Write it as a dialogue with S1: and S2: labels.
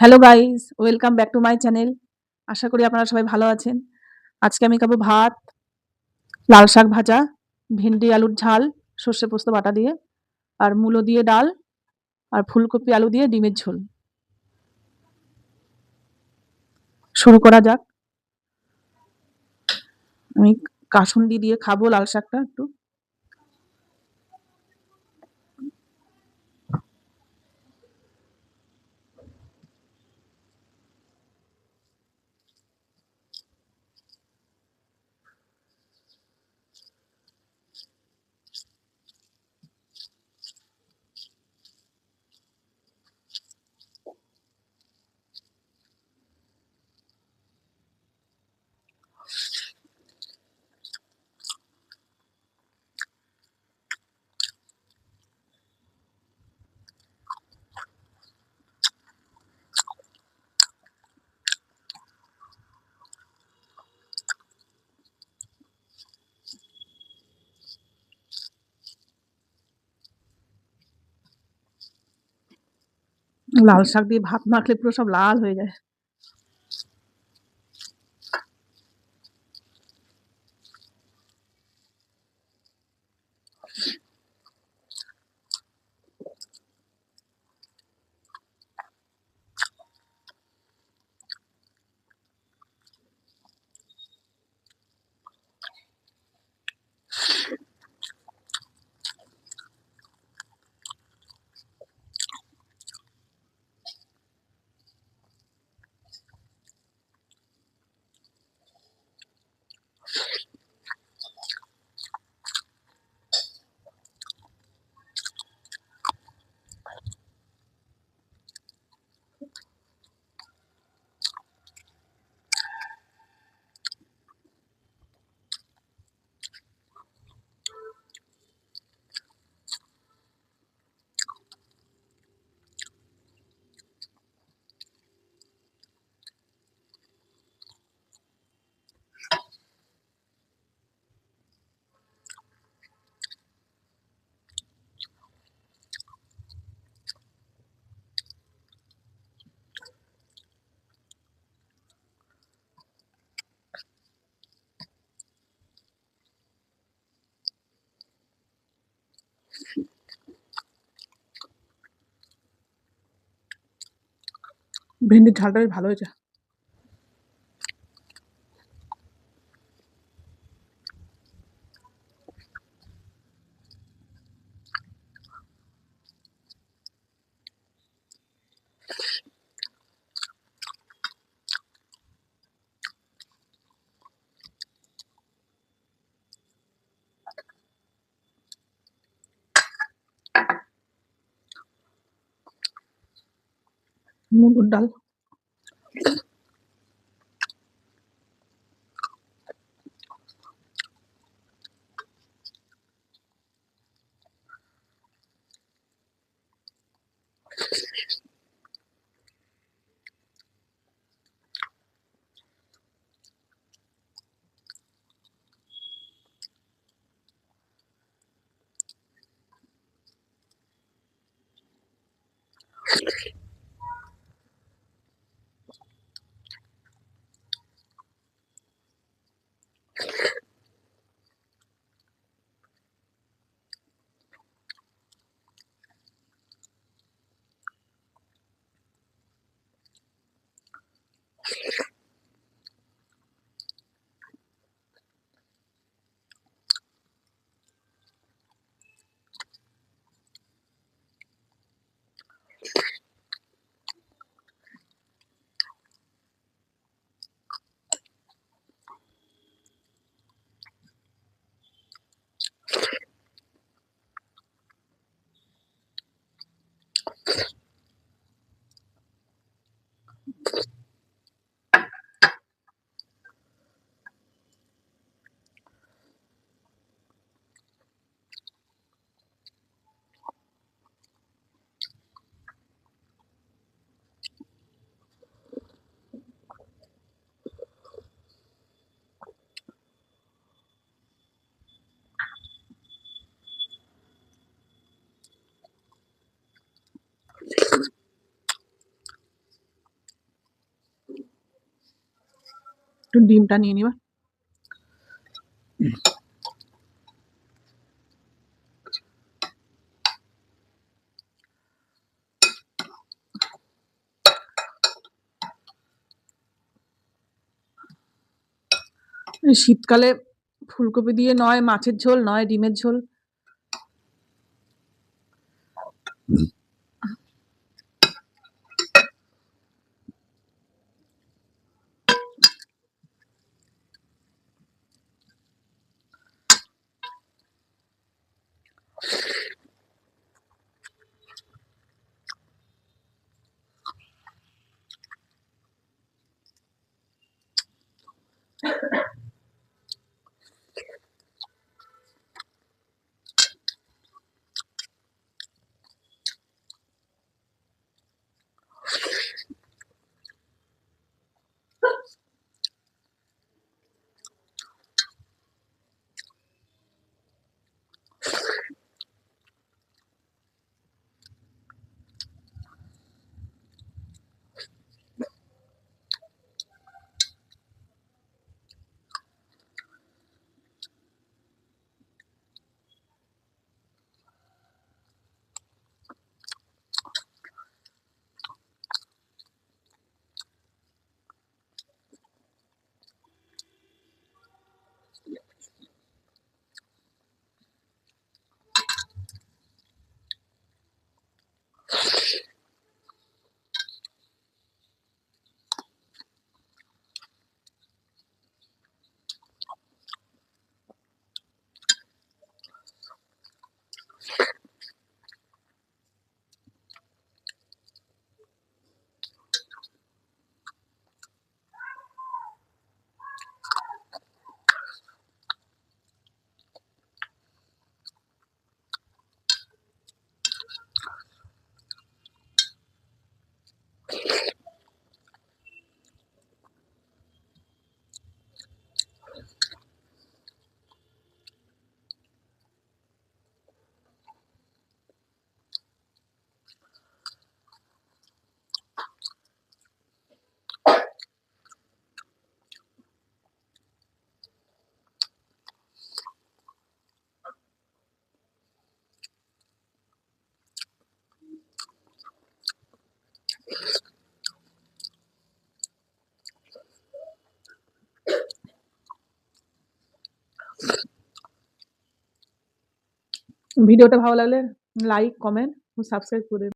S1: Hello guys, welcome back to my channel. আশা করি আপনারা সবাই ভালো আছেন। আজকে আমি খাবো ভাত, লাল শাক ভাজা, ভেন্ডি আলুর ঝাল, সর্ষে পোস্ত বাটা দিয়ে, আর মূলো দিয়ে ডাল, আর ফুলকপি আলু দিয়ে ডিমের ঝোল। শুরু করা যাক। আমি কাসুন্দি দিয়ে খাবো লাল শাকটা একটু। লাল শাক দিয়ে ভাত মাখলে পুরো সব লাল হয়ে যায়। ভেন্ডির ঝালটা বেশ ভালো হয়েছে। মুগুর ডাল। একটু ডিমটা নিয়ে নিবা। এই শীতকালে ফুলকপি দিয়ে নয় মাছের ঝোল, নয় ডিমের ঝোল। ভিডিওটা ভালো লাগলে লাইক, কমেন্ট ও সাবস্ক্রাইব করে